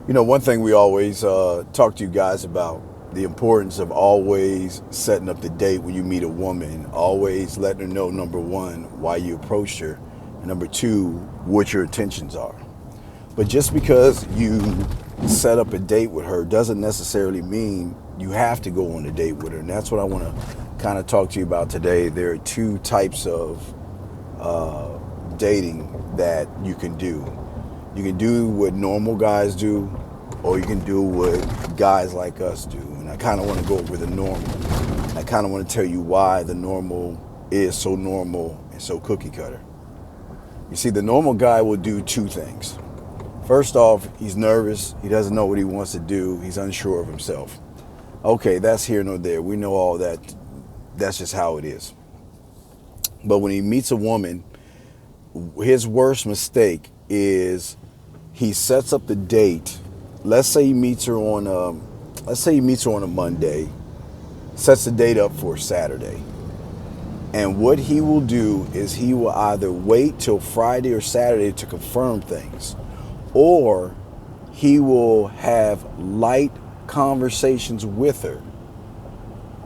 One thing we always talk to you guys about the importance of always setting up the date when you meet a woman, always letting her know, number one, why you approached her, and number two, what your intentions are. But just because you set up a date with her doesn't necessarily mean you have to go on a date with her. And that's what I want to kind of talk to you about today. There are two types of dating that you can do. You can do what normal guys do, or you can do what guys like us do. And I kind of want to go over the normal. I kind of want to tell you why the normal is so normal and so cookie cutter. You see, the normal guy will do two things. First off, he's nervous. He doesn't know what he wants to do. He's unsure of himself. Okay, that's here nor there. We know all that. That's just how it is. But when he meets a woman, his worst mistake is he sets up the date. Let's say he meets her on a Monday, sets the date up for Saturday. And what he will do is he will either wait till Friday or Saturday to confirm things, or he will have light conversations with her.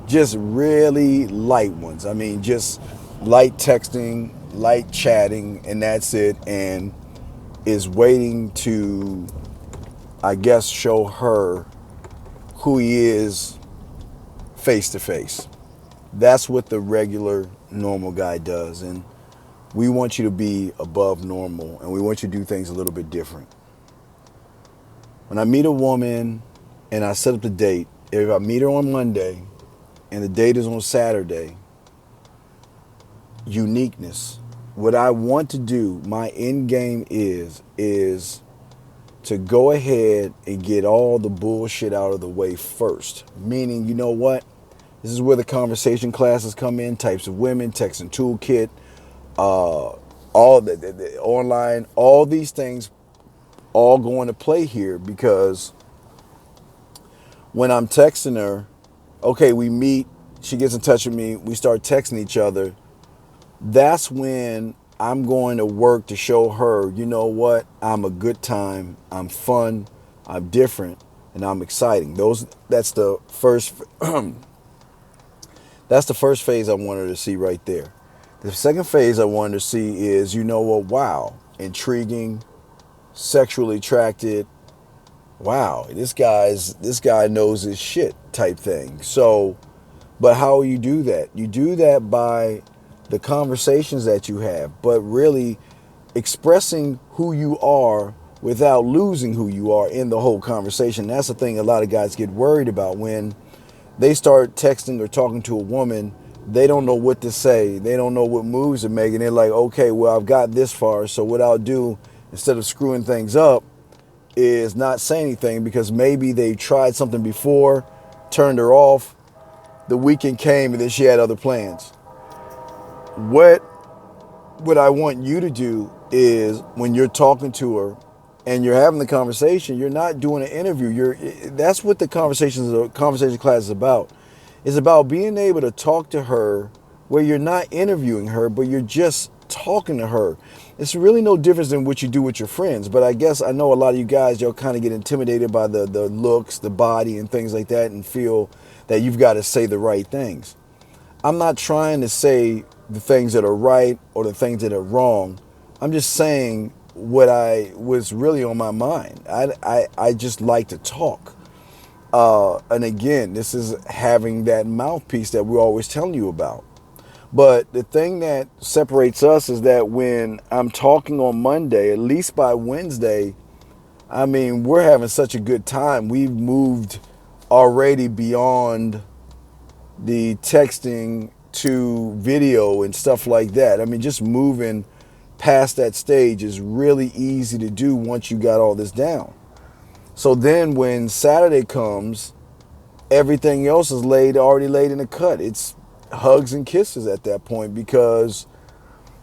Just really light ones. I mean, just light texting, light chatting, and that's it. And is waiting to, I guess, show her who he is face to face. That's what the regular normal guy does. And we want you to be above normal, and we want you to do things a little bit different. When I meet a woman and I set up the date, if I meet her on Monday and the date is on Saturday, uniqueness. What I want to do, my end game is to go ahead and get all the bullshit out of the way first. Meaning, you know what? This is where the conversation classes come in, types of women, texting toolkit, all the online, all these things all go into play here, because when I'm texting her, okay, we meet, she gets in touch with me, we start texting each other. That's when I'm going to work to show her, you know what, I'm a good time, I'm fun, I'm different, and I'm exciting. That's the first that's the first phase I want her to see right there. The second phase I want her to see is, you know what, wow, intriguing, sexually attracted. Wow, this guy knows his shit type thing. So, but how you do that? You do that by the conversations that you have, but really expressing who you are without losing who you are in the whole conversation. That's the thing a lot of guys get worried about when they start texting or talking to a woman. They don't know what to say. They don't know what moves to make. And they're like, okay, well, I've got this far. So what I'll do, instead of screwing things up, is not say anything, because maybe they tried something before, turned her off, the weekend came, and then she had other plans. What I want you to do is, when you're talking to her and you're having the conversation, you're not doing an interview. That's what the conversation class is about. It's about being able to talk to her where you're not interviewing her, but you're just talking to her. It's really no difference than what you do with your friends. But I guess I know a lot of you guys, you'll kind of get intimidated by the looks, the body, and things like that, and feel that you've got to say the right things. I'm not trying to say the things that are right or the things that are wrong. I'm just saying what I was really on my mind. I just like to talk. And again, this is having that mouthpiece that we're always telling you about. But the thing that separates us is that when I'm talking on Monday, at least by Wednesday, I mean, we're having such a good time. We've moved already beyond the texting to video and stuff like that. I mean, just moving past that stage is really easy to do once you got all this down. So then when Saturday comes, everything else is already laid in the cut. It's hugs and kisses at that point, because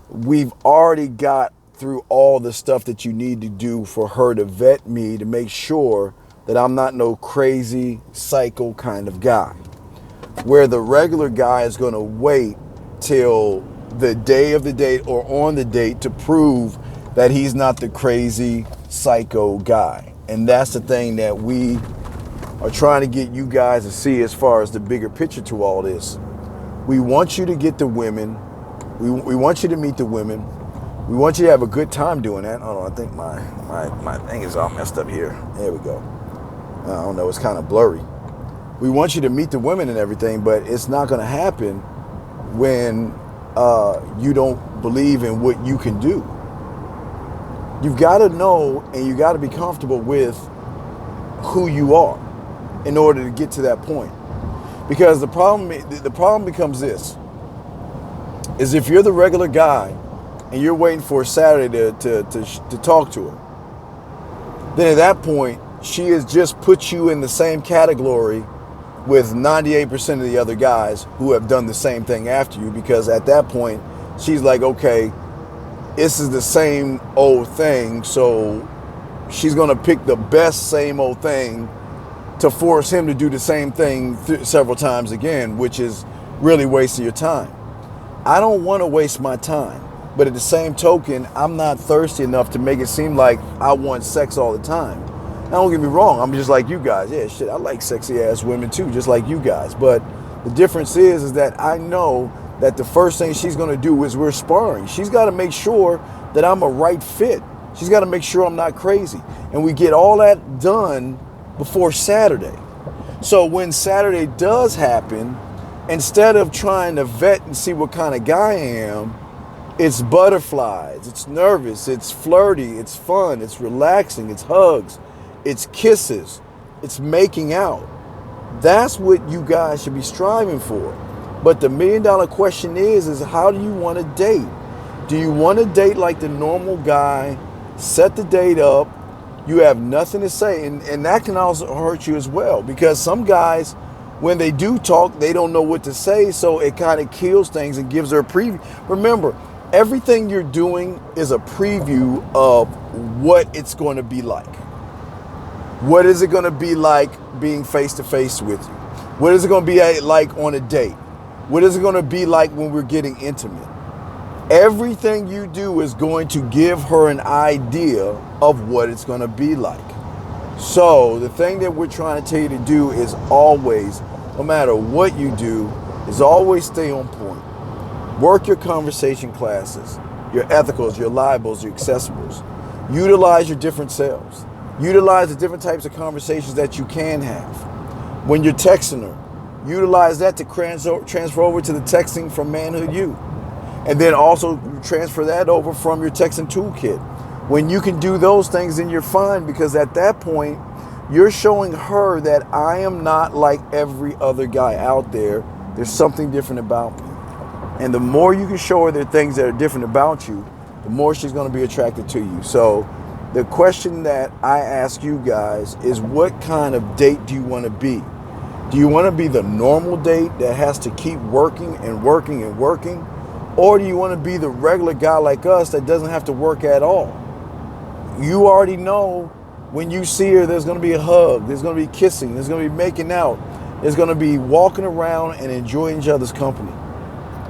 we've already got through all the stuff that you need to do for her to vet me, to make sure that I'm not no crazy psycho kind of guy. Where the regular guy is going to wait till the day of the date or on the date to prove that he's not the crazy psycho guy. And that's the thing that we are trying to get you guys to see as far as the bigger picture to all this. We want you to get the women. We want you to meet the women. We want you to have a good time doing that. Oh, I think my thing is all messed up here. There we go. I don't know. It's kind of blurry. We want you to meet the women and everything, but it's not going to happen when you don't believe in what you can do. You've got to know and you got to be comfortable with who you are in order to get to that point. Because the problem becomes this, is if you're the regular guy and you're waiting for Saturday to talk to her, then at that point, she has just put you in the same category with 98% of the other guys who have done the same thing after you, because at that point, she's like, okay, this is the same old thing, so she's going to pick the best same old thing to force him to do the same thing several times again, which is really wasting your time. I don't want to waste my time, but at the same token, I'm not thirsty enough to make it seem like I want sex all the time. Now, don't get me wrong, I'm just like you guys. Yeah, shit, I like sexy ass women too, just like you guys. But the difference is that I know that the first thing she's going to do is we're sparring. She's got to make sure that I'm a right fit. She's got to make sure I'm not crazy. And we get all that done before Saturday. So when Saturday does happen, instead of trying to vet and see what kind of guy I am, it's butterflies, it's nervous, it's flirty, it's fun, it's relaxing, it's hugs, it's kisses, it's making out. That's what you guys should be striving for. But the $1 million question is how do you want to date? Do you want to date like the normal guy, set the date up, you have nothing to say, and that can also hurt you as well, because some guys, when they do talk, they don't know what to say, so it kind of kills things and gives her a preview. Remember, everything you're doing is a preview of what it's going to be like. What is it going to be like being face to face with you? What is it going to be like on a date? What is it going to be like when we're getting intimate? Everything you do is going to give her an idea of what it's going to be like. So the thing that we're trying to tell you to do is always, no matter what you do, is always stay on point. Work your conversation classes, your ethicals, your libels, your accessibles. Utilize your different selves. Utilize the different types of conversations that you can have. When you're texting her, utilize that to transfer over to the texting from Manhood You. And then also transfer that over from your texting toolkit. When you can do those things, then you're fine, because at that point, you're showing her that I am not like every other guy out there. There's something different about me. And the more you can show her there are things that are different about you, the more she's going to be attracted to you. So the question that I ask you guys is, what kind of date do you want to be? Do you want to be the normal date that has to keep working and working and working? Or do you want to be the regular guy like us that doesn't have to work at all? You already know when you see her, there's going to be a hug, there's going to be kissing, there's going to be making out, there's going to be walking around and enjoying each other's company.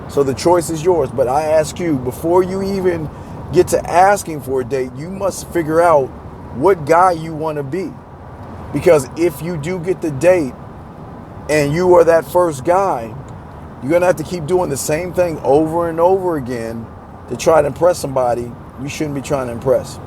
So the choice is yours. But I ask you, before you even get to asking for a date, you must figure out what guy you want to be. Because if you do get the date and you are that first guy, you're going to have to keep doing the same thing over and over again to try to impress somebody you shouldn't be trying to impress.